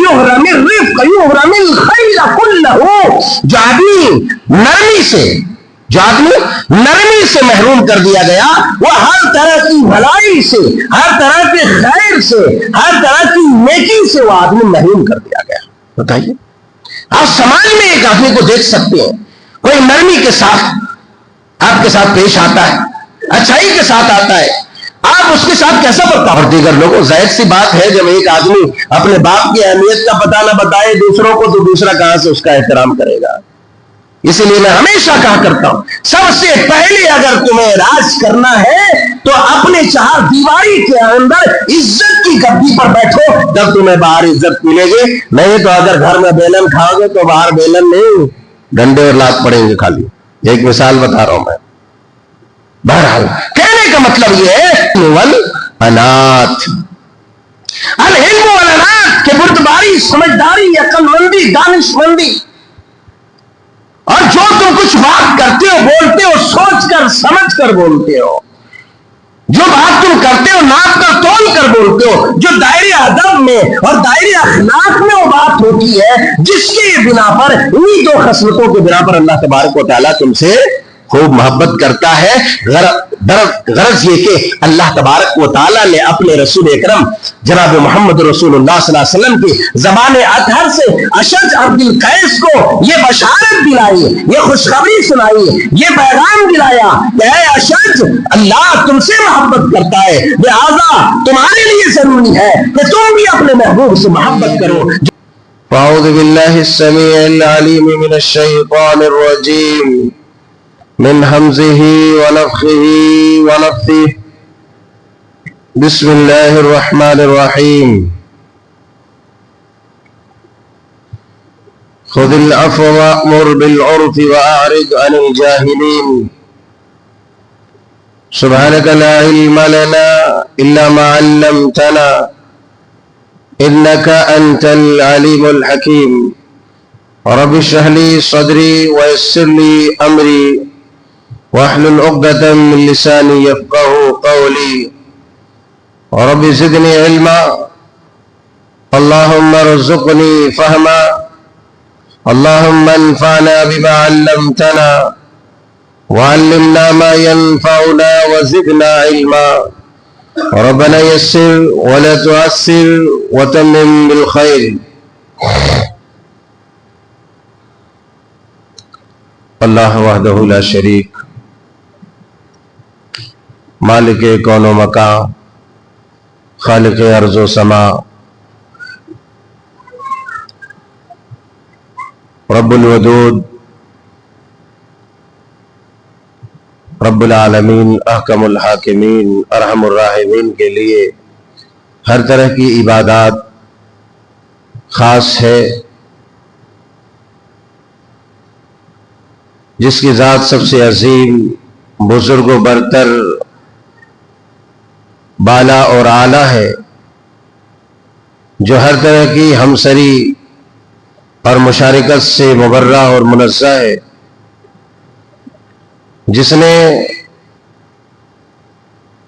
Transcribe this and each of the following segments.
یحرم الرفق یحرم الخیر کلہ، جو آدمی نرمی سے محروم کر دیا گیا، وہ ہر طرح کی بھلائی سے، ہر طرح کے خیر سے، ہر طرح کی نیکی سے وہ آدمی محروم کر دیا گیا۔ بتائیے، آپ سماج میں ایک آدمی کو دیکھ سکتے ہیں، کوئی نرمی کے ساتھ آپ کے ساتھ پیش آتا ہے، اچھائی کے ساتھ آتا ہے، آپ اس کے ساتھ کیسا برتاؤ؟ اور دیگر لوگوں، ظاہر سی بات ہے جب ایک آدمی اپنے باپ کی اہمیت کا پتہ نہ بتائے دوسروں کو، تو دوسرا کہاں سے اس کا احترام کرے گا؟ اسی لیے میں ہمیشہ کہا کرتا ہوں، سب سے پہلے اگر تمہیں راج کرنا ہے تو اپنے چہار دیواری کے اندر عزت کی گدی پر بیٹھو، جب تمہیں باہر عزت ملے گی۔ نہیں تو اگر گھر میں بیلن کھاؤ گے تو باہر بیلن نہیں، ڈنڈے اور لات پڑیں گے خالی۔ ایک مثال بتا رہا ہوں میں۔ بہرحال کہنے کا مطلب یہ ہے والانات، العلم والانات کہ بردباری، سمجھداری، عقل مندی، دانش مندی، اور جو تم کچھ بات کرتے ہو، بولتے ہو، سوچ کر سمجھ کر بولتے ہو، جو بات تم کرتے ہو ناپ کر تول کر بولتے ہو، جو دائرے ادب میں اور دائرے اخلاق میں وہ بات ہوتی ہے، جس کی بنا پر، انہی دو خصلتوں کے بنا پر اللہ تبارک و تعالیٰ تم سے خوب محبت کرتا ہے۔ غرض یہ کہ اللہ تبارک و تعالیٰ نے اپنے رسول اکرم جناب محمد رسول اللہ صلی اللہ علیہ وسلم کی زبان اطہر سے اشج عبد القیس کو یہ بشارت دلائی، یہ خوشخبری سنائی، یہ پیغام دلایا کہ اے اشج، اللہ تم سے محبت کرتا ہے، لہذا تمہارے لیے ضروری ہے کہ تم بھی اپنے محبوب سے محبت کرو۔ اعوذ باللہ السمیع العلیم من الشیطان الرجیم من حمزه ونفخه ونفثه بسم اللہ الرحمن الرحیم خذ العفو وأمر بالعرف وأعرض عن الجاهلين سبحانك لا علم لنا إلا ما علمتنا إنك أنت العليم الحكيم رب اشرح لي صدري ويسر لي أمري واحلل عقدة من لساني يفقهوا قولي رب زدني علما اللهم ارزقني فهما اللهم انفعنا بما علمتنا وعلمنا ما ينفعنا وزدنا علما ربنا يسر ولا تعسر وتمم بالخير۔ اللہ وحدہ لا شریک، مالک کون و مکان، خالق ارض و سما، رب الودود، رب العالمین، احکم الحاکمین، ارحم الراحمین کے لیے ہر طرح کی عبادات خاص ہے، جس کی ذات سب سے عظیم، بزرگ و برتر، بالا اور اعلیٰ ہے، جو ہر طرح کی ہمسری اور مشارکت سے مبرہ اور منزہ ہے، جس نے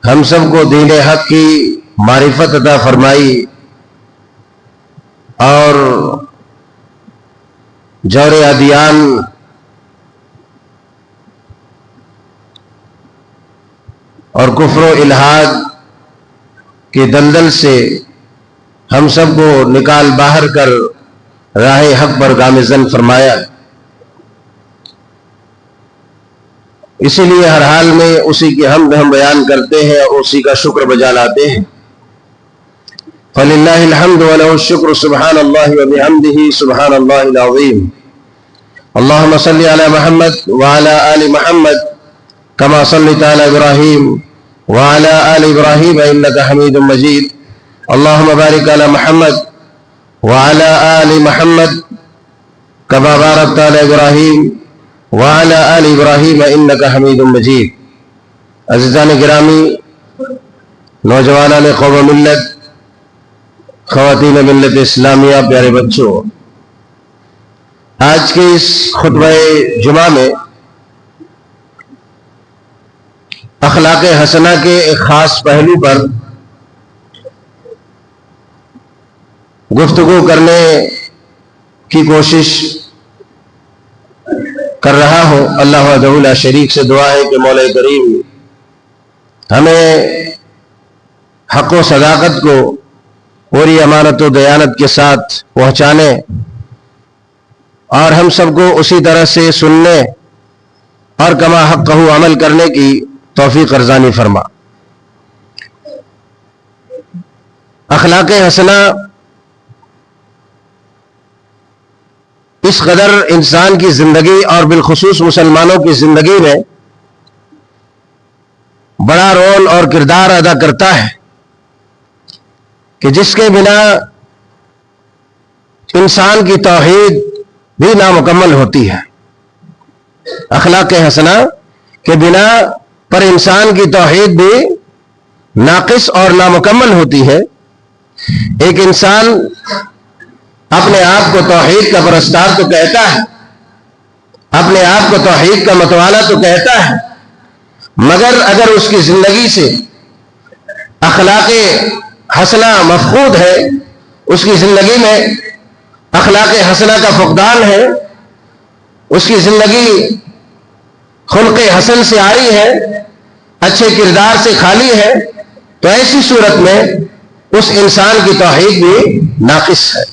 ہم سب کو دین حق کی معرفت عطا فرمائی اور جور ادیان اور کفر و الحاد کے دلدل سے ہم سب کو نکال باہر کر راہ حق پر گامزن فرمایا۔ اسی لیے ہر حال میں اسی کی حمد ہم بیان کرتے ہیں اور اسی کا شکر بجا لاتے ہیں۔ فللہ الحمد ولہ الشکر سبحان اللہ وبحمدہ سبحان اللہ العظیم۔ اللہم صلی علی محمد وعلی آل محمد کما صلیت علی ابراہیم وعلی آل ابراہیم انک حمید مجید۔ اللہم بارک علی محمد وعلی آل محمد کما بارکت علی ابراہیم وعلی آل ابراہیم انک حمید مجید۔ عزیزان گرامی، نوجوانان قوم ملت، خواتین ملت اسلامیہ، پیارے بچوں، آج کے اس خطبہ جمعہ میں اخلاق حسنہ کے ایک خاص پہلو پر گفتگو کرنے کی کوشش کر رہا ہوں۔ اللہ وحدہ لا شریک سے دعا ہے کہ مولا کریم ہمیں حق و صداقت کو پوری امانت و دیانت کے ساتھ پہنچانے اور ہم سب کو اسی طرح سے سننے اور کما حقہ عمل کرنے کی توفیق ارزانی فرما۔ اخلاق حسنہ اس قدر انسان کی زندگی اور بالخصوص مسلمانوں کی زندگی میں بڑا رول اور کردار ادا کرتا ہے کہ جس کے بنا انسان کی توحید بھی نامکمل ہوتی ہے۔ اخلاق حسنہ کے بنا پر انسان کی توحید بھی ناقص اور نامکمل ہوتی ہے۔ ایک انسان اپنے آپ کو توحید کا پرستار تو کہتا ہے، اپنے آپ کو توحید کا متوالا تو کہتا ہے، مگر اگر اس کی زندگی سے اخلاق حسنہ مفقود ہے، اس کی زندگی میں اخلاق حسنہ کا فقدان ہے، اس کی زندگی خلق حسن سے عاری ہے، اچھے کردار سے خالی ہے، تو ایسی صورت میں اس انسان کی توحید بھی ناقص ہے۔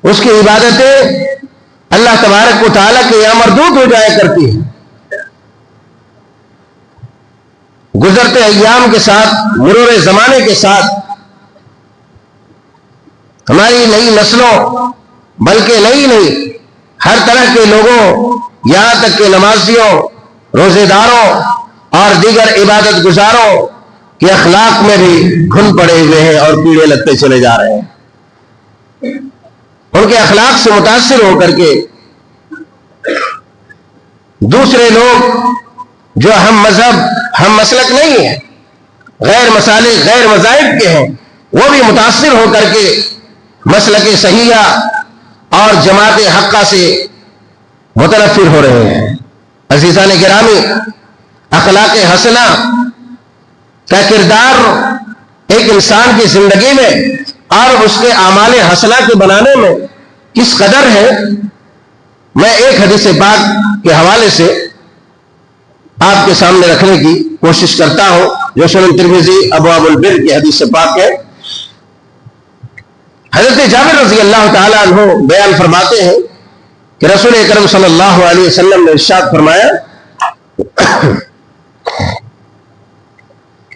اس کی عبادتیں اللہ تبارک و تعالیٰ کے یہاں مردود ہو جایا کرتی ہیں۔ گزرتے ایام کے ساتھ، مرور زمانے کے ساتھ ہماری نئی نسلوں بلکہ نئی ہر طرح کے لوگوں، یہاں تک کہ نمازیوں، روزے داروں اور دیگر عبادت گزاروں کے اخلاق میں بھی گھن پڑے ہوئے ہیں اور کیڑے لگتے چلے جا رہے ہیں۔ ان کے اخلاق سے متاثر ہو کر کے دوسرے لوگ جو ہم مذہب ہم مسلک نہیں ہیں، غیر مسالک غیر مذاہب کے ہیں، وہ بھی متاثر ہو کر کے مسلک صحیحہ اور جماعت حقہ سے متنفر ہو رہے ہیں۔ عزیزان گرامی، اخلاق حسنہ کا کردار ایک انسان کی زندگی میں اور اس کے اعمال حسنہ کے بنانے میں کس قدر ہے، میں ایک حدیث پاک کے حوالے سے آپ کے سامنے رکھنے کی کوشش کرتا ہوں، جو سنن ترمذی ابواب البر کی حدیث پاک ہے۔ حضرت جابر رضی اللہ تعالی عنہ بیان فرماتے ہیں کہ رسول اکرم صلی اللہ علیہ وسلم نے ارشاد فرمایا،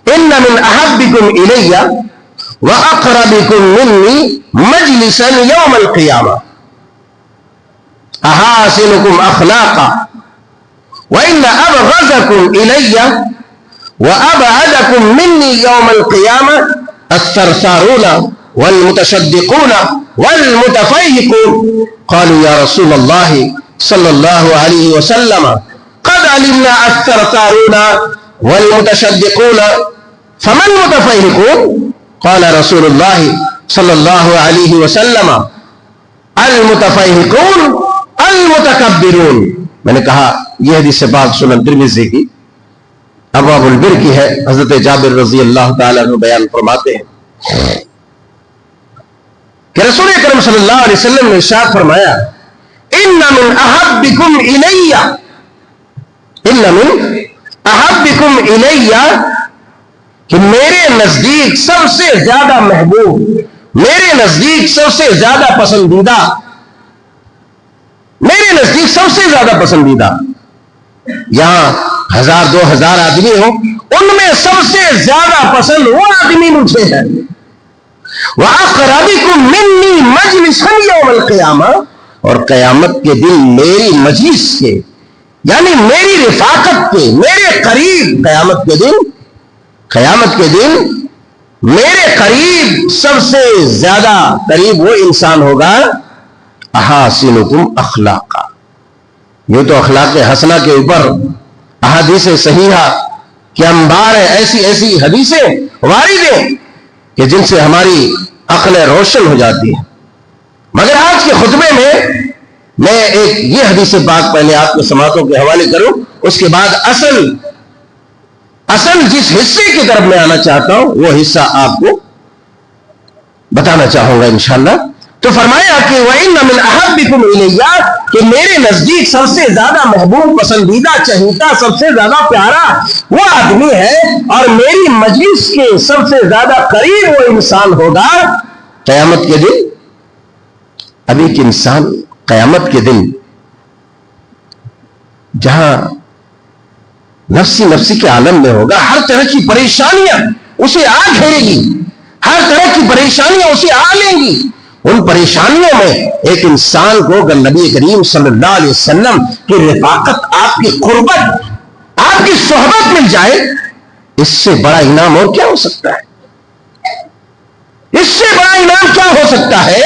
ان من احبکم الی واقربکم منی مجلسا یوم القیامہ احاسنکم اخلاقا وان ابغضکم الی وابعدکم منی یوم القیامہ الثرثارون والمتشدقون والمتفیہقون۔ قالوا یا رسول اللہ صلی اللہ علیہ وسلم قد علمنا الثرثارون والمتشدقون فما المتفیہقون؟ قال رسول اللہ صلی اللہ علیہ وسلم المتفیہقون المتکبرون۔ میں نے کہا یہ حدیث پاک سنن ترمذی کی ابواب البر کی ہے۔ حضرت جابر رضی اللہ تعالیٰ عنہ بیان فرماتے ہیں کہ رسول اکرم صلی اللہ علیہ وسلم نے ارشاد فرمایا، ان من احبکم الی، ان من احبکم الی، کہ میرے نزدیک سب سے زیادہ محبوب، میرے نزدیک سب سے زیادہ پسندیدہ، میرے نزدیک سب سے زیادہ پسندیدہ، یہاں 1000 2000 آدمی ہو، ان میں سب سے زیادہ پسند وہ آدمی مجھے ہے۔ وَأَقْرَبِكُم مِّنِّي مَجْلِسًا يَوْمَ الْقِيَامَةِ، اور قیامت کے دن میری مجلس کے، یعنی میری رفاقت کے، میرے قریب، قیامت کے دن میرے قریب سب سے زیادہ قریب وہ انسان ہوگا احاسنکم اخلاقا۔ یہ تو اخلاق حسنہ کے اوپر احادیث صحیحہ کے انبار ہیں، ایسی حدیثیں وارد ہیں کہ جن سے ہماری عقلیں روشن ہو جاتی ہیں۔ مگر آج کے خطبے میں ایک یہ حدیث پاک پہلے آپ کو سماعتوں کے حوالے کروں، اس کے بعد اصل جس حصے کی طرف میں آنا چاہتا ہوں وہ حصہ آپ کو بتانا چاہوں گا انشاءاللہ۔ تو فرمایا کہ وَإِنَّ مِنْ أَحَبِّكُمْ إِلَيَّ کہ میرے نزدیک سب سے زیادہ محبوب، پسندیدہ، چہیتا، سب سے زیادہ پیارا وہ آدمی ہے، اور میری مجلس کے سب سے زیادہ قریب وہ انسان ہوگا قیامت کے دن۔ ابھی ایک انسان قیامت کے دن جہاں نفسی نفسی کے عالم میں ہوگا، ہر طرح کی پریشانیاں اسے آ گھیرے گی، ہر طرح کی پریشانیاں اسے آ لیں گی۔ ان پریشانیوں میں ایک انسان کو اگر نبی کریم صلی اللہ علیہ وسلم کی رفاقت، آپ کی قربت، آپ کی صحبت مل جائے، اس سے بڑا انعام اور کیا ہو سکتا ہے؟ اس سے بڑا انعام کیا ہو سکتا ہے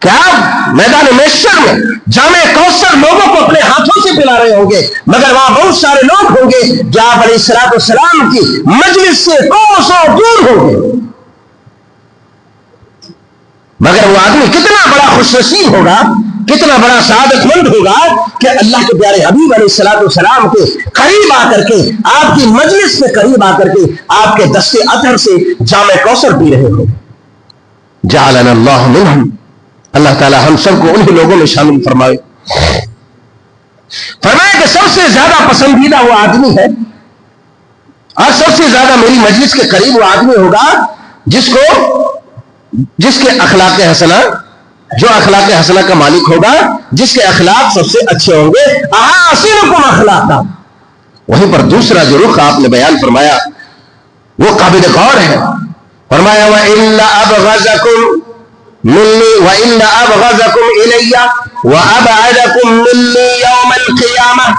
کہ آپ میدان محشر میں جامع کوثر لوگوں کو اپنے ہاتھوں سے پلا رہے ہوں گے، مگر وہاں بہت سارے لوگ ہوں گے جو آپ علیہ الصلوۃ والسلام کی مجلس سے کوسوں دور ہوں گے، مگر وہ آدمی کتنا بڑا خوش نصیب ہوگا، کتنا بڑا سعادت مند ہوگا کہ اللہ کے پیارے حبیب علیہ الصلوۃ والسلام کے قریب آ کر کے، آپ کی مجلس میں قریب آ کر کے آپ کے دست اطہر سے جامع کوثر پی رہے ہوں۔ جعلنا اللہ منہم، اللہ تعالی ہم سب کو انہی لوگوں میں شامل فرمائے۔ فرمایا کہ سب سے زیادہ پسندیدہ وہ آدمی ہے، اور سب سے زیادہ میری مجلس کے قریب وہ آدمی ہوگا جس کے اخلاق حسنہ، جو اخلاق حسنہ کا مالک ہوگا، جس کے اخلاق سب سے اچھے ہوں گے۔ احاسنکم اخلاقا، وہیں پر دوسرا جو رخ آپ نے بیان فرمایا وہ قابل غور ہے۔ فرمایا وَإِنَّ أَبْغَضَكُمْ مِنِّي وَإِنَّ أَبْغَضَكُمْ إِلَيَّ وَأَبْعَدَكُمْ مِنِّي يَوْمَ الْقِيَامَةِ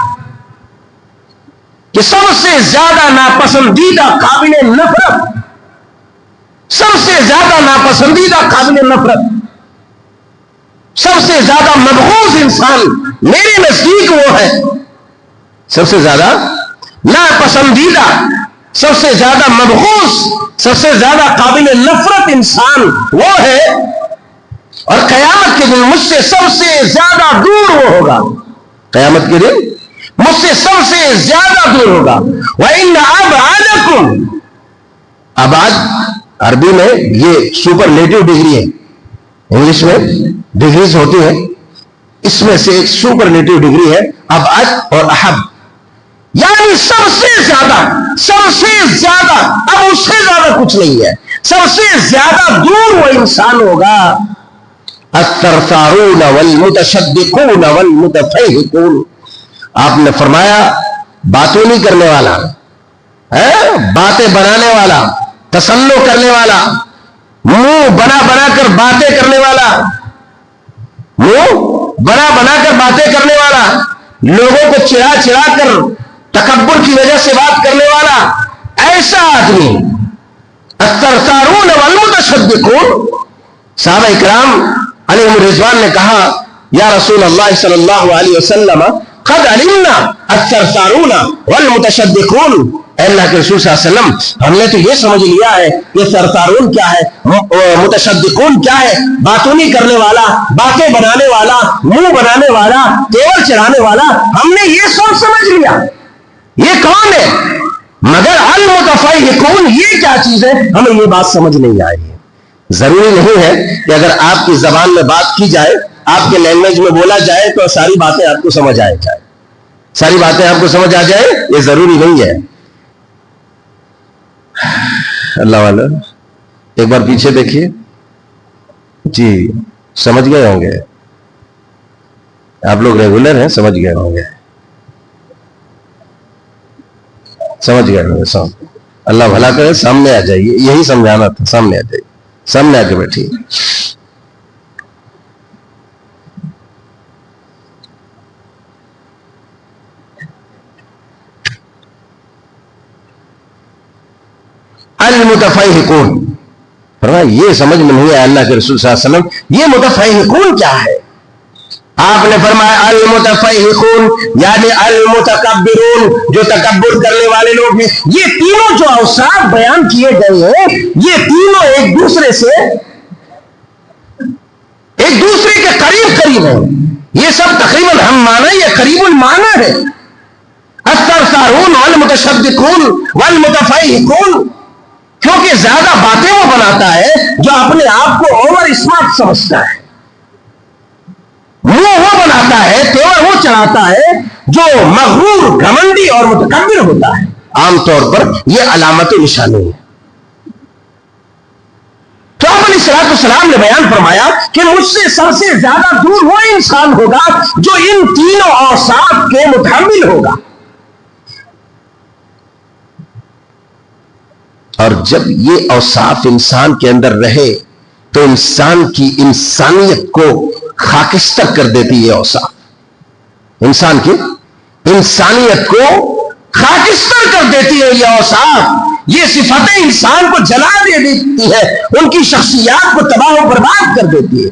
کہ سب سے زیادہ ناپسندیدہ قابل نفرت، سب سے زیادہ ناپسندیدہ قابل نفرت، سب سے زیادہ مبغوض انسان میرے نزدیک وہ ہے، سب سے زیادہ ناپسندیدہ، سب سے زیادہ مبغوض، سب سے زیادہ قابل نفرت انسان وہ ہے، اور قیامت کے دن مجھ سے سب سے زیادہ دور وہ ہوگا، قیامت کے دن مجھ سے سب سے زیادہ دور ہوگا۔ وَإِنَّ أَبْعَدَكُمْ، ابعد عربی میں یہ سپرلیٹو ڈگری ہے، انگلش میں ڈگریز ہوتی ہیں، اس میں سے ایک سپرلیٹو ڈگری ہے ابعد اور احب، یعنی سب سے زیادہ، سب سے زیادہ، اب اس سے زیادہ کچھ نہیں ہے، سب سے زیادہ دور وہ انسان ہوگا۔ الثرثارون والمتشدقون والمتفیہقون، آپ نے فرمایا باتوں نہیں کرنے والا، باتیں بنانے والا، تسلو کرنے والا، منہ بنا بنا کر باتیں کرنے والا، منہ بنا بنا کر باتیں کرنے والا، لوگوں کو چڑھا چڑھا کر تکبر کی وجہ سے بات کرنے والا، ایسا آدمی۔ الثرثارون والمتشدقون، صحابہ اکرام علیہم الرضوان نے کہا یا رسول اللہ صلی اللہ علیہ وسلم قد علمنا الثرثارون والمتشدقون، اے اللہ کے رسول صلی اللہ علیہ وسلم ہم نے تو یہ سمجھ لیا ہے کہ ثرثارون کیا ہے، متشدقون کیا ہے، باتوں نہیں کرنے والا، باتیں بنانے والا، منہ بنانے والا، تیور چڑھانے والا، ہم نے یہ سب سمجھ لیا، یہ کون ہے، مگر المتفیہقون یہ کیا چیز ہے، ہمیں یہ بات سمجھ نہیں آئی ہے۔ ضروری نہیں ہے کہ اگر آپ کی زبان میں بات کی جائے، آپ کے لینگویج میں بولا جائے تو ساری باتیں آپ کو سمجھ آ جائے، ساری باتیں آپ کو سمجھ آ جائے، یہ ضروری نہیں ہے۔ اللہ والا ایک بار پیچھے دیکھیے جی، سمجھ گئے ہوں گے آپ لوگ، ریگولر ہیں، سمجھ گئے ہوں گے، سمجھ گئے ہوں گے۔ اللہ بھلا کرے، سامنے آ جائیے، یہی سمجھانا تھا، سامنے آ جائیے، سامنے آ کے بیٹھیے۔ المتفیہقون، یہ سمجھ میں نہیں آیا اللہ کے رسول صلی اللہ علیہ وسلم یہ متفیہقون کیا ہے؟ آپ نے فرمایا المتفیہقون یعنی المتکبرون، جو تکبر کرنے والے لوگ ہیں۔ یہ تینوں جو اوصاف بیان کیے گئے ہیں، یہ تینوں ایک دوسرے کے قریب ہیں، یہ سب تقریباً ہم معنی یا قریب المعنی ہے۔ الثرثارون والمتشدقون والمتفیہقون، کیونکہ زیادہ باتیں وہ بناتا ہے جو اپنے آپ کو اوور اسمارٹ سمجھتا ہے، چڑھاتا ہے، تیور وہ چڑھاتا ہے جو مغرور، گھمنڈی اور متکبر ہوتا ہے. عام طور پر یہ علامت نشانی ہے. تو آپ علیہ الصلوۃ والسلام نے بیان فرمایا کہ مجھ سے سب سے زیادہ دور وہ انسان ہوگا جو ان تینوں اوصاف کے متحمل ہوگا. اور جب یہ اوصاف انسان کے اندر رہے تو انسان کی انسانیت کو خاکستر کر دیتی ہے. اوصاف انسان کی انسانیت کو خاکستر کر دیتی ہے. یہ اوصاف، یہ صفتیں انسان کو جلا دے دیتی ہے، ان کی شخصیات کو تباہ و برباد کر دیتی ہے.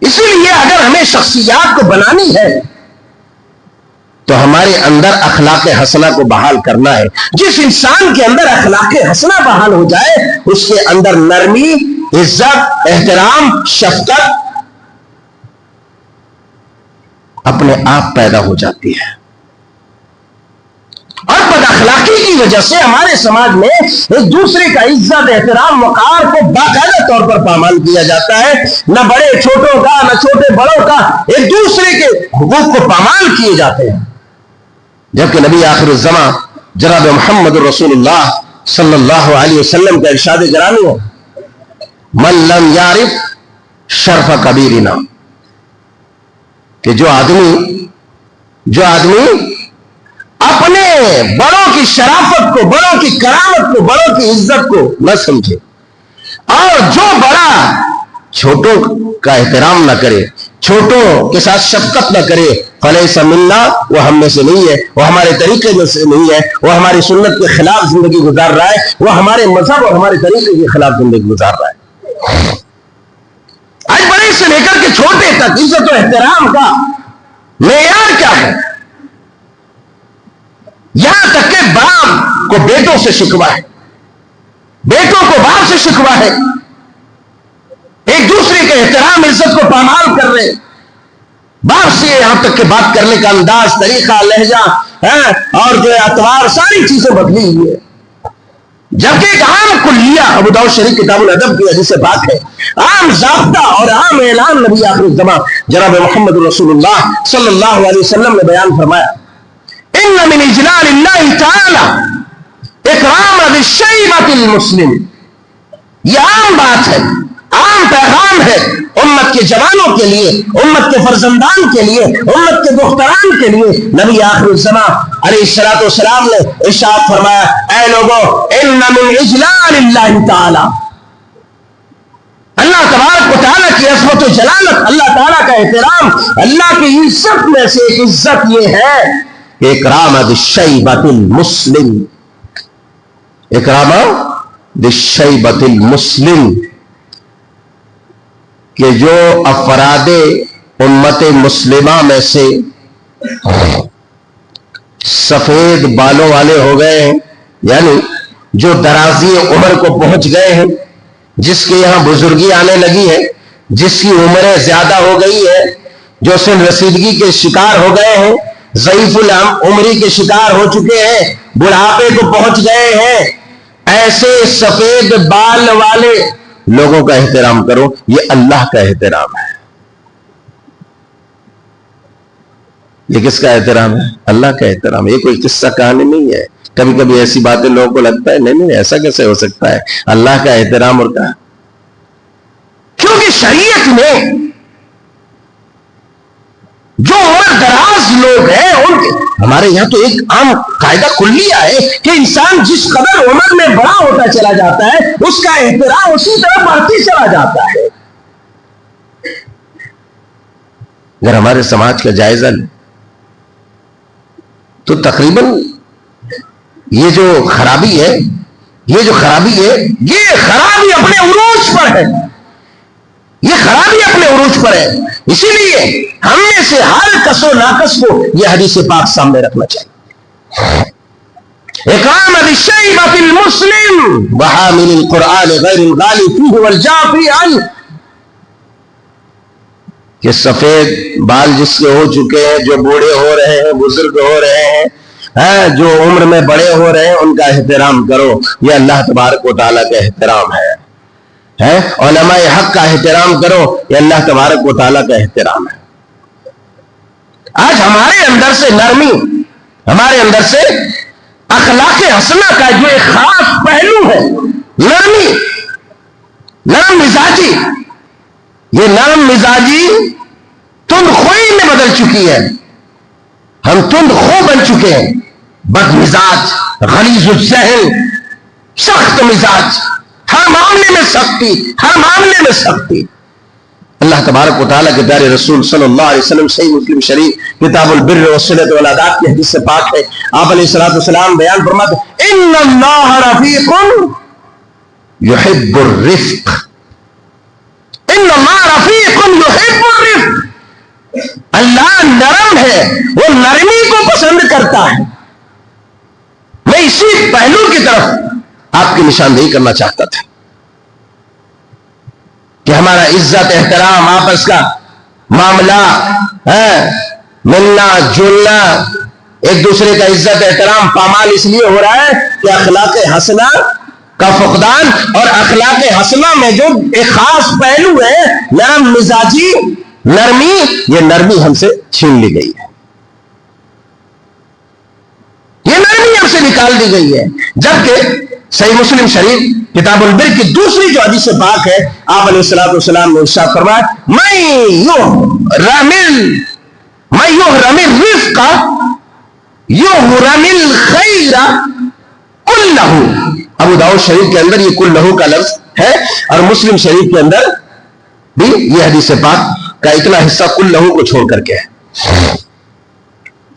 اسی لیے اگر ہمیں شخصیات کو بنانی ہے تو ہمارے اندر اخلاق حسنہ کو بحال کرنا ہے. جس انسان کے اندر اخلاق حسنہ بحال ہو جائے اس کے اندر نرمی، عزت، احترام، شفقت اپنے آپ پیدا ہو جاتی ہے. اور بد اخلاقی کی وجہ سے ہمارے سماج میں ایک دوسرے کا عزت، احترام، وقار کو باقاعدہ طور پر پامال کیا جاتا ہے. نہ بڑے چھوٹوں کا، نہ چھوٹے بڑوں کا، ایک دوسرے کے حقوق کو پامال کیے جاتے ہیں. جبکہ نبی آخر الزمان جناب محمد رسول اللہ صلی اللہ علیہ وسلم کا ارشاد گرامی ہے، من لم یعرف شرف کبیرنا، کہ جو آدمی اپنے بڑوں کی شرافت کو، بڑوں کی کرامت کو، بڑوں کی عزت کو نہ سمجھے، اور جو بڑا چھوٹوں کا احترام نہ کرے، چھوٹوں کے ساتھ شفقت نہ کرے، فلیس منا، وہ ہم میں سے نہیں ہے، وہ ہمارے طریقے میں سے نہیں ہے، وہ ہماری سنت کے خلاف زندگی گزار رہا ہے، وہ ہمارے مذہب اور ہمارے طریقے کے خلاف زندگی گزار رہا ہے. آج بڑے سے لے کر کے چھوٹے تک عزت و احترام کا معیار کیا ہے؟ یہاں تک کہ باپ کو بیٹوں سے شکوہ ہے، بیٹوں کو باپ سے شکوہ ہے، ایک دوسرے کے احترام، عزت کو پامال کر رہے. باپ سے یہاں تک کہ بات کرنے کا انداز، طریقہ، لہجہ اور جو اطوار، ساری چیزیں بدلی ہوئی ہے. جبکہ ایک عام کلیہ ابو داؤد شریف کتاب الادب کی حدیث سے بات ہے، عام ضابطہ اور عام اعلان نبی آخر الزمان جناب محمد رسول اللہ صلی اللہ علیہ وسلم نے بیان فرمایا، ان من اجلال اللہ تعالی اکرام ذی الشیبۃ المسلم. یہ عام بات ہے، عام پیغام ہے امت کے جوانوں کے لیے، امت کے فرزندان کے لیے، امت کے دختران کے لیے. نبی آخر الزمان علیہ الصلوۃ والسلام نے ارشاد فرمایا، اے لوگوں، ان من اجلال اللہ تعالی، اللہ تبارک و تعالیٰ کی عظمت و جلالت، اللہ تعالیٰ کا احترام، اللہ کی عزت میں سے ایک عزت یہ ہے کہ اکرام ذی الشیبۃ المسلم، اکرام ذی الشیبۃ المسلم، کہ جو افراد امت مسلمہ میں سے سفید بالوں والے ہو گئے ہیں، یعنی جو درازی عمر کو پہنچ گئے ہیں، جس کے یہاں بزرگی آنے لگی ہے، جس کی عمریں زیادہ ہو گئی ہے، جو سن رسیدگی کے شکار ہو گئے ہیں، ضعیف العمری کے شکار ہو چکے ہیں، بڑھاپے کو پہنچ گئے ہیں، ایسے سفید بال والے لوگوں کا احترام کرو. یہ اللہ کا احترام ہے. یہ کس کا احترام ہے؟ اللہ کا احترام. یہ کوئی قصہ کہانی نہیں ہے. کبھی کبھی ایسی باتیں لوگوں کو لگتا ہے نہیں ایسا کیسے ہو سکتا ہے، اللہ کا احترام. اور کہا کیونکہ شریعت میں جو عمر دراز لوگ ہیں ان کے، ہمارے یہاں تو ایک عام قاعدہ کلیہ ہے کہ انسان جس قدر عمر میں بڑا ہوتا چلا جاتا ہے اس کا احترام اسی طرح بڑھتی چلا جاتا ہے. اگر ہمارے سماج کا جائزہ لیں تو تقریباً یہ جو خرابی ہے یہ خرابی اپنے عروج پر ہے. یہ خرابی اپنے عروج پر ہے. اسی لیے ہم میں سے ہر کس و ناقص کو یہ حدیث پاک سامنے رکھنا چاہیے. اکرام ذی الشیبۃ المسلم وحامل القرآن غیر الغالی فیہ والجافی عنہ، کہ سفید بال جس کے ہو چکے ہیں، جو بوڑھے ہو رہے ہیں، بزرگ ہو رہے ہیں، جو عمر میں بڑے ہو رہے ہیں، ان کا احترام کرو. یہ اللہ تبارک و تعالیٰ کا احترام ہے. ہے علماء حق کا احترام کرو، یہ اللہ تبارک و تعالیٰ کا احترام ہے۔ آج ہمارے اندر سے نرمی، ہمارے اندر سے اخلاق حسنہ کا جو ایک خاص پہلو ہے، نرمی، نرم مزاجی، یہ نرم مزاجی تند خوئی میں بدل چکی ہے۔ ہم تند خو بن چکے ہیں، بد مزاج، غلیظ الذہن، سخت مزاج، ہر معاملے میں سختی، ہر معاملے میں سختی۔ اللہ تبارک و تعالیٰ کے پیارے رسول صلی اللہ علیہ وسلم صحیح مسلم شریف کتاب البر والصلۃ والعادات کی حدیث سے پاک ہے، آپ علیہ الصلوۃ والسلام بیان فرماتے ہیں ان اللہ رفیق یحب الرفق، ان اللہ رفیق یحب الرفق، اللہ نرم ہے، وہ نرمی کو پسند کرتا ہے۔ میں اسی پہلو کی طرف آپ کی نشاندہی کرنا چاہتا تھا کہ ہمارا عزت احترام، آپس کا معاملہ، ملنا جلنا، ایک دوسرے کا عزت احترام پامال اس لیے ہو رہا ہے کہ اخلاق حسنہ کا فقدان، اور اخلاق حسنہ میں جو ایک خاص پہلو ہے نرم مزاجی، نرمی، یہ نرمی ہم سے چھین لی گئی ہے، یہ نرمی ہم سے نکال دی گئی ہے۔ جبکہ صحیح مسلم شریف کتاب البر کی دوسری جو حدیث پاک ہے، آپ علیہ الصلوۃ والسلام نے ارشاد فرمایا من یحرم الرفق یحرم الخیر کلہ۔ ابو داؤد شریف کے اندر یہ کلہ کا لفظ ہے، اور مسلم شریف کے اندر بھی یہ حدیث پاک کا اتنا حصہ کلہ کو چھوڑ کر کے ہے۔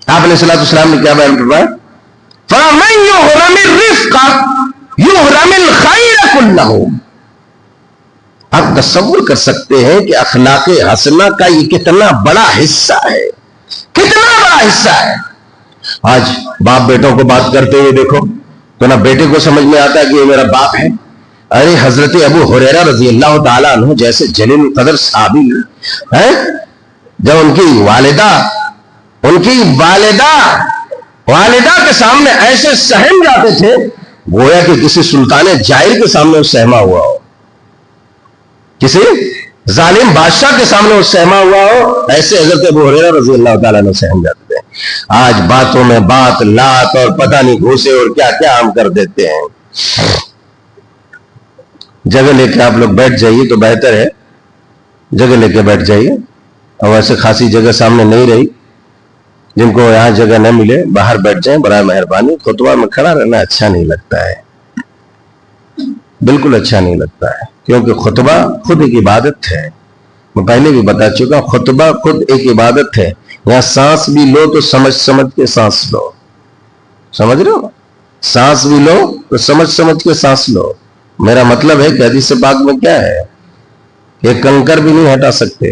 آپ علیہ الصلوۃ والسلام نے کیا بیان فرمایا؟ فمن یحرم الرفق یحرم الخیر کلہ۔ آپ تصور کر سکتے ہیں کہ اخلاق حسنہ کا یہ کتنا بڑا حصہ ہے، کتنا بڑا حصہ ہے۔ آج باپ بیٹوں کو بات کرتے ہوئے دیکھو تو نہ بیٹے کو سمجھ میں آتا ہے کہ یہ میرا باپ ہے۔ ارے حضرت ابو ہریرہ رضی اللہ تعالیٰ عنہ جیسے جلیل قدر صحابی ہیں، جب ان کی والدہ کے سامنے ایسے سہم جاتے تھے گویا کہ کسی سلطان جائر کے سامنے وہ سہما ہوا ہو، کسی ظالم بادشاہ کے سامنے وہ سہما ہوا ہو، ایسے حضرت ابو ہریرہ رضی اللہ تعالیٰ نے سہم جاتے تھے۔ آج باتوں میں بات، لات اور پتہ نہیں گھوسے اور کیا کیا ہم کر دیتے ہیں۔ جگہ لے کے آپ لوگ بیٹھ جائیے تو بہتر ہے، جگہ لے کے بیٹھ جائیے، اور ویسے خاصی جگہ سامنے نہیں رہی، جن کو یہاں جگہ نہ ملے باہر بیٹھ جائیں برائے مہربانی۔ خطبہ میں کھڑا رہنا اچھا نہیں لگتا ہے، بالکل اچھا نہیں لگتا ہے، کیونکہ خطبہ خود ایک عبادت ہے۔ میں پہلے بھی بتا چکا، خطبہ خود ایک عبادت ہے۔ یہاں سانس بھی لو تو سمجھ سمجھ کے سانس لو، سمجھ رہے ہو؟ سانس بھی لو تو سمجھ سمجھ کے سانس لو۔ میرا مطلب ہے کہ حدیث پاک میں کیا ہے کہ کنکر بھی نہیں ہٹا سکتے۔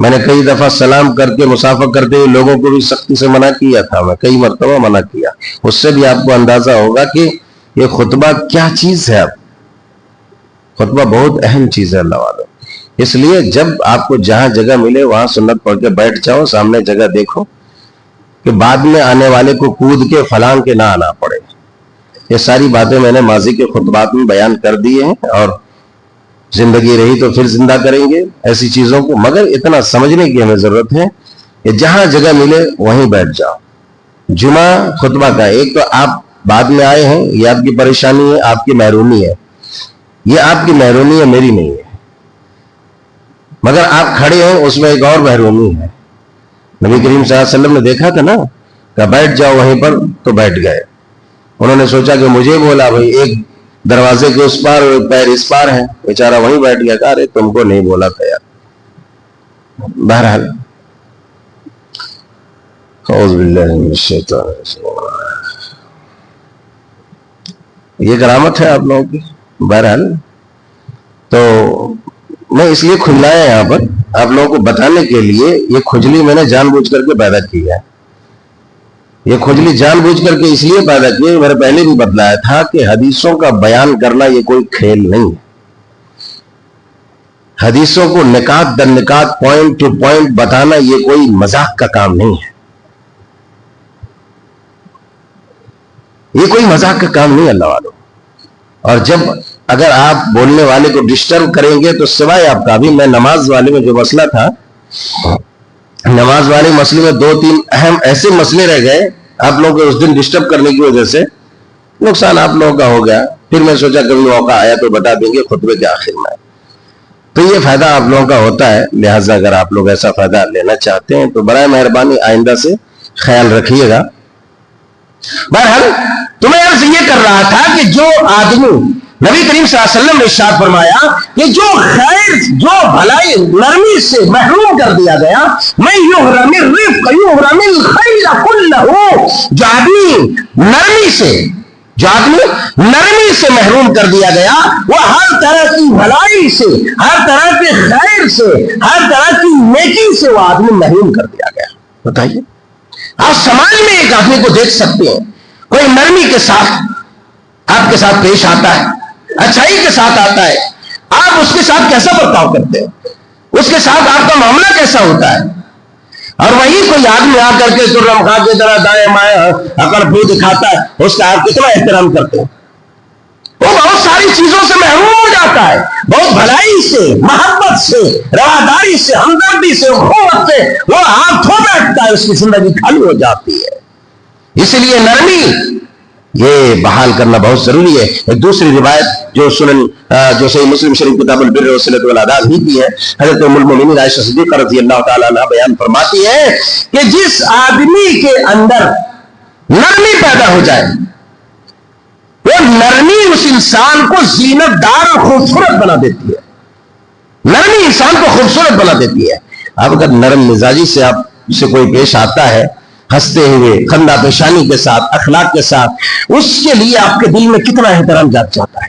میں نے کئی دفعہ سلام کر کے مسافہ کرتے ہوئے لوگوں کو بھی سختی سے منع کیا تھا، میں کئی مرتبہ منع کیا۔ اس سے بھی آپ کو اندازہ ہوگا کہ یہ خطبہ کیا چیز ہے۔ اب خطبہ بہت اہم چیز ہے اللہ والوں، اس لیے جب آپ کو جہاں جگہ ملے وہاں سنت پڑھ کے بیٹھ جاؤ، سامنے جگہ دیکھو کہ بعد میں آنے والے کو کود کے فلان کے نہ آنا پڑے۔ یہ ساری باتیں میں نے ماضی کے خطبات میں بیان کر دی ہیں، اور زندگی رہی تو پھر زندہ کریں گے ایسی چیزوں کو، مگر اتنا سمجھنے کی ہمیں ضرورت ہے کہ جہاں جگہ ملے وہیں بیٹھ جاؤ۔ جمعہ خطبہ کا ایک تو آپ بعد میں آئے ہیں، یہ آپ کی پریشانی ہے، آپ کی محرومی ہے، یہ آپ کی محرومی ہے، میری نہیں ہے، مگر آپ کھڑے ہیں اس میں ایک اور محرومی ہے۔ نبی کریم صلی اللہ علیہ وسلم نے دیکھا تھا نا کہ بیٹھ جاؤ وہیں پر، تو بیٹھ گئے۔ انہوں نے سوچا کہ مجھے بولا، بھائی ایک دروازے کے اس پار اور ایک پیر اس پار ہے، بیچارہ وہیں بیٹھ گیا۔ کہا ارے تم کو نہیں بولا تھا یار۔ بہرحال اعوذ باللہ من الشیطان الرجیم، یہ کرامت ہے آپ لوگوں کی۔ بہرحال تو میں اس لیے کھجلایا یہاں پر آپ لوگوں کو بتانے کے لیے، یہ کھجلی میں نے جان بوجھ کر کے پیدا کی ہے۔ یہ کھجلی جان بوجھ کر کے اس لیے پیدا کی ہے، میں نے پہلے بھی بتلایا تھا کہ حدیثوں کا بیان کرنا یہ کوئی کھیل نہیں ہے۔ حدیثوں کو نکات در نکات، پوائنٹ ٹو پوائنٹ بتانا یہ کوئی مذاق کا کام نہیں ہے، یہ کوئی مذاق کا کام نہیں اللہ والوں۔ اور جب اگر آپ بولنے والے کو ڈسٹرب کریں گے تو سوائے آپ کا، ابھی میں نماز والے میں جو مسئلہ تھا، نماز والے مسئلے میں 2-3 اہم ایسے مسئلے رہ گئے آپ لوگوں کو اس دن ڈسٹرب کرنے کی وجہ سے، نقصان آپ لوگوں کا ہو گیا. پھر میں سوچا کبھی موقع آیا تو بتا دیں گے خطبے کے آخر میں. تو یہ فائدہ آپ لوگوں کا ہوتا ہے، لہٰذا اگر آپ لوگ ایسا فائدہ لینا چاہتے ہیں تو برائے مہربانی آئندہ سے خیال رکھیے گا. بہرحال تو میں عرض یہ کر رہا تھا کہ جو آدمی، نبی کریم صلی اللہ علیہ وسلم نے ارشاد فرمایا کہ جو خیر، جو بھلائی، نرمی سے محروم کر دیا گیا، میں یحرم الرفق یحرم الخیر کلہ، جو آدمی نرمی سے محروم کر دیا گیا، وہ ہر طرح کی بھلائی سے، ہر طرح کے خیر سے، ہر طرح کی نیکی سے وہ آدمی محروم کر دیا گیا. بتائیے آپ سماج میں ایک آدمی کو دیکھ سکتے ہیں، کوئی نرمی کے ساتھ آپ کے ساتھ پیش آتا ہے، اچھائی کے ساتھ آتا ہے، آپ اس کے ساتھ کیسا برتاؤ کرتے ہیں، اس کے ساتھ آپ کا معاملہ کیسا ہوتا ہے. اور وہی کوئی آدمی آ کر کے ترم خا کے طرح دائیں بائیں عقل پھو دکھاتا ہے، اس کا آپ کتنا احترام کرتے ہیں. وہ بہت ساری چیزوں سے محروم ہو جاتا ہے، بہت بھلائی سے، محبت سے، رواداری سے، ہمدردی سے، اخوت سے وہ ہاتھ دھو بیٹھتا ہے، اس کی زندگی خالی ہو جاتی ہے. اس لیے نرمی یہ بحال کرنا بہت ضروری ہے. ایک دوسری روایت جو صحیح مسلم شریف کتاب البر والصلۃ والآداب ہی کی ہے، حضرت ام المؤمنین عائشہ صدیقہ رضی اللہ تعالیٰ عنہ بیان فرماتی ہے کہ جس آدمی کے اندر نرمی پیدا ہو جائے، وہ نرمی اس انسان کو زینت دار اور خوبصورت بنا دیتی ہے. نرمی انسان کو خوبصورت بنا دیتی ہے. اب اگر نرم مزاجی سے آپ سے کوئی پیش آتا ہے، ہنستے ہوئے، خندہ پیشانی کے ساتھ، اخلاق کے ساتھ، اس کے لیے آپ کے دل میں کتنا احترام جاگ جاتا ہے،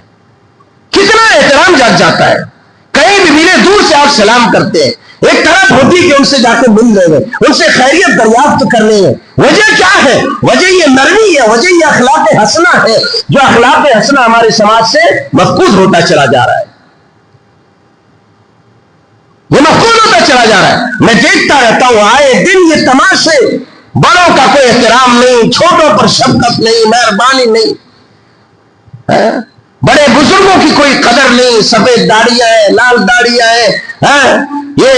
کتنا احترام جاگ جاتا ہے. کہیں بھی ملے دور سے آپ سلام کرتے ہیں، ایک طرف ہوتی کہ ان سے جا کے مل رہے ہیں، ان سے خیریت دریافت کرنے ہیں. وجہ کیا ہے؟ وجہ یہ نرمی ہے، وجہ یہ اخلاق حسنہ ہے. جو اخلاق حسنہ ہمارے سماج سے مفقود ہوتا چلا جا رہا ہے، یہ مفقود ہوتا چلا جا رہا ہے. میں دیکھتا رہتا ہوں آئے دن یہ تماشے، بڑوں کا کوئی احترام نہیں، چھوٹوں پر شفقت نہیں، مہربانی نہیں، بڑے بزرگوں کی کوئی قدر نہیں. سفید داڑیاں ہیں، لال داڑیاں ہیں، یہ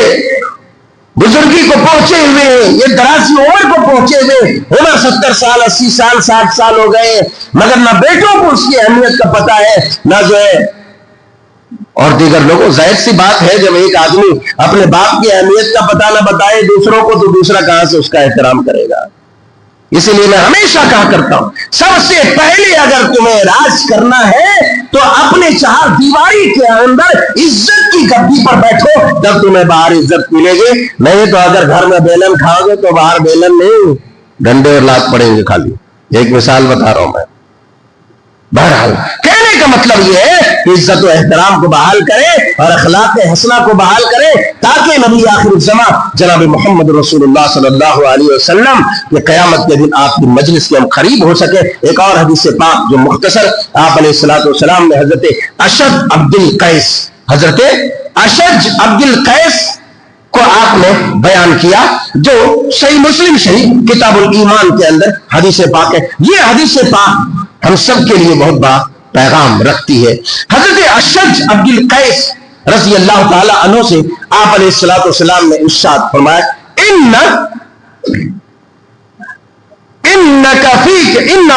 بزرگی کو پہنچے ہوئے ہیں، یہ دراز عمر کو پہنچے ہوئے، عمر 70 سال 80 سال 60 سال ہو گئے، مگر نہ بیٹوں کو اس کی اہمیت کا پتہ ہے، نہ جو ہے اور دیگر لوگوں. ظاہر سی بات ہے جب ایک آدمی اپنے باپ کی اہمیت کا پتہ نہ بتائے دوسروں کو، تو دوسرا کہاں سے اس کا احترام کرے گا. اسی لیے میں ہمیشہ کہا کرتا ہوں، سب سے پہلے اگر تمہیں راج کرنا ہے تو اپنے چار دیواری کے اندر عزت کی گدی پر بیٹھو، جب تمہیں باہر عزت ملے گی. نہیں تو اگر گھر میں بیلن کھاؤ گے تو باہر بیلن نہیں، ڈنڈے اور لات پڑیں گے خالی. ایک مثال بتا رہا ہوں میں. بہرحال کہنے کا مطلب یہ ہے کہ عزت و احترام کو بحال کرے اور اخلاق حسنہ کو بحال کرے، تاکہ نبی آخر الزمان جناب محمد رسول اللہ صلی اللہ علیہ وسلم کے قیامت کے دن آپ کی مجلس کے ہم قریب ہو سکے. ایک اور حدیث پاک جو مختصر آپ علیہ الصلوۃ والسلام نے حضرت اشج عبد القیس کو آپ نے بیان کیا، جو صحیح مسلم شریف کتاب الایمان کے اندر حدیث پاک ہے. یہ حدیث پاک ہم سب کے لیے بہت بڑا پیغام رکھتی ہے. حضرت اشج عبد القیس رضی اللہ تعالی عنہ سے آپ علیہ الصلوۃ والسلام نے ارشاد فرمایا، ان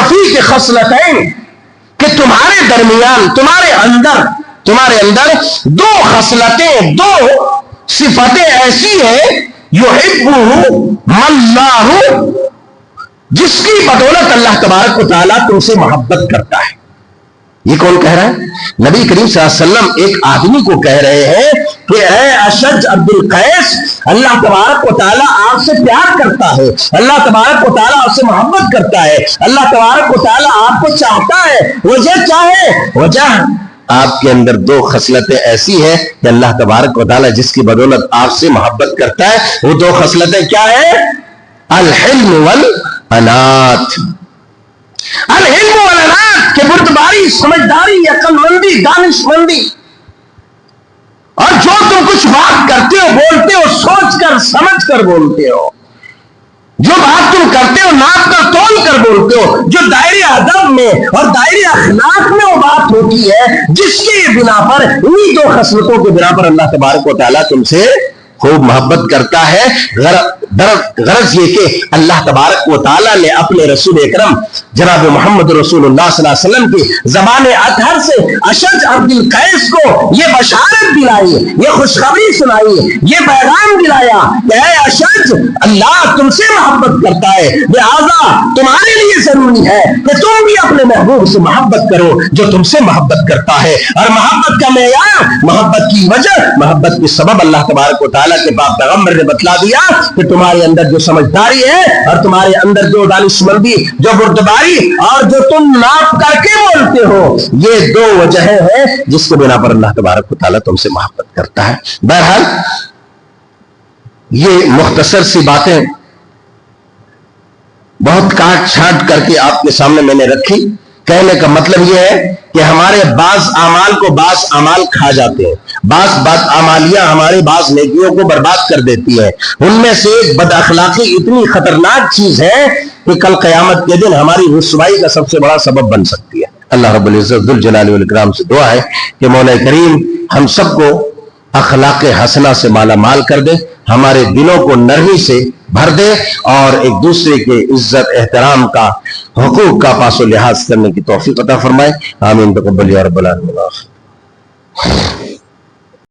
فیک خصلتین، کہ تمہارے درمیان، تمہارے اندر دو خصلتیں، دو صفتیں ایسی ہیں، یحبہ اللہ، جس کی بدولت اللہ تبارک و تعالیٰ تم سے محبت کرتا ہے. یہ کون کہہ رہا ہے؟ نبی کریم صلی اللہ علیہ وسلم ایک آدمی کو کہہ رہے ہیں کہ اے اشج عبد القیس، اللہ تبارک و تعالیٰ آپ سے پیار کرتا ہے، اللہ تبارک و تعالیٰ آپ سے محبت کرتا ہے، اللہ تبارک و تعالیٰ آپ کو چاہتا ہے. وجہ کیا ہے؟ وجہ آپ کے اندر دو خصلتیں ایسی ہیں کہ اللہ تبارک و تعالیٰ جس کی بدولت آپ سے محبت کرتا ہے. وہ دو خصلتیں کیا ہیں؟ الحلم والانات. الحلم والانات کہ بردباری، سمجھداری، عقل مندی، دانش مندی، اور جو تم کچھ بات کرتے ہو، بولتے ہو، سوچ کر سمجھ کر بولتے ہو. جو بات تم کرتے ہو ناپ کر تول کر بولتے ہو، جو دائرے ادب میں اور دائرے اخلاق میں وہ بات ہوتی ہے جس کی بنا پر انہی دو خصلتوں کے بنا پر اللہ تبارک و تعالیٰ تم سے خوب محبت کرتا ہے۔ غرض یہ کہ اللہ تبارک و تعالیٰ نے اپنے رسول اکرم جناب محمد رسول اللہ صلی اللہ علیہ وسلم کی زبان اطہر سے اشج عبد القیس کو یہ بشارت دلائی، یہ خوشخبری سنائی، یہ پیغام دلایا کہ اے اشج، اللہ تم سے محبت کرتا ہے، لہذا تمہارے لیے ضروری ہے کہ تم بھی اپنے محبوب سے محبت کرو جو تم سے محبت کرتا ہے۔ اور محبت کا معیار، محبت کی وجہ، محبت کے سبب اللہ تبارک و تعالیٰ کے پاک پیغمبر نے بتلا دیا کہ تمہارے اندر جو سمجھداری ہے اور تمہارے اندر جو دانشمندی، جو بردباری اور جو تم ناپ کر کے بولتے ہو، یہ دو وجہیں ہیں جس کے بنا پر اللہ تبارک و تعالیٰ تم سے محبت کرتا ہے۔ بہرحال یہ مختصر سی باتیں بہت کاٹ چھانٹ کر کے آپ کے سامنے میں نے رکھی۔ کہنے کا مطلب یہ ہے کہ ہمارے بعض اعمال کو بعض اعمال کھا جاتے ہیں، بعض بدعمالیاں ہمارے بعض نیکیوں کو برباد کر دیتی ہیں۔ ان میں سے ایک بد اخلاقی اتنی خطرناک چیز ہے کہ کل قیامت کے دن ہماری رسوائی کا سب سے بڑا سبب بن سکتی ہے۔ اللہ رب العزت ذوالجلال والاکرام سے دعا ہے کہ مولا کریم ہم سب کو اخلاق حسنہ سے مالا مال کر دے، ہمارے دلوں کو نرمی سے بھر دے اور ایک دوسرے کے عزت احترام کا، حقوق کا پاس و لحاظ کرنے کی توفیق عطا فرمائے۔ آمین تقبل یا رب العالمین۔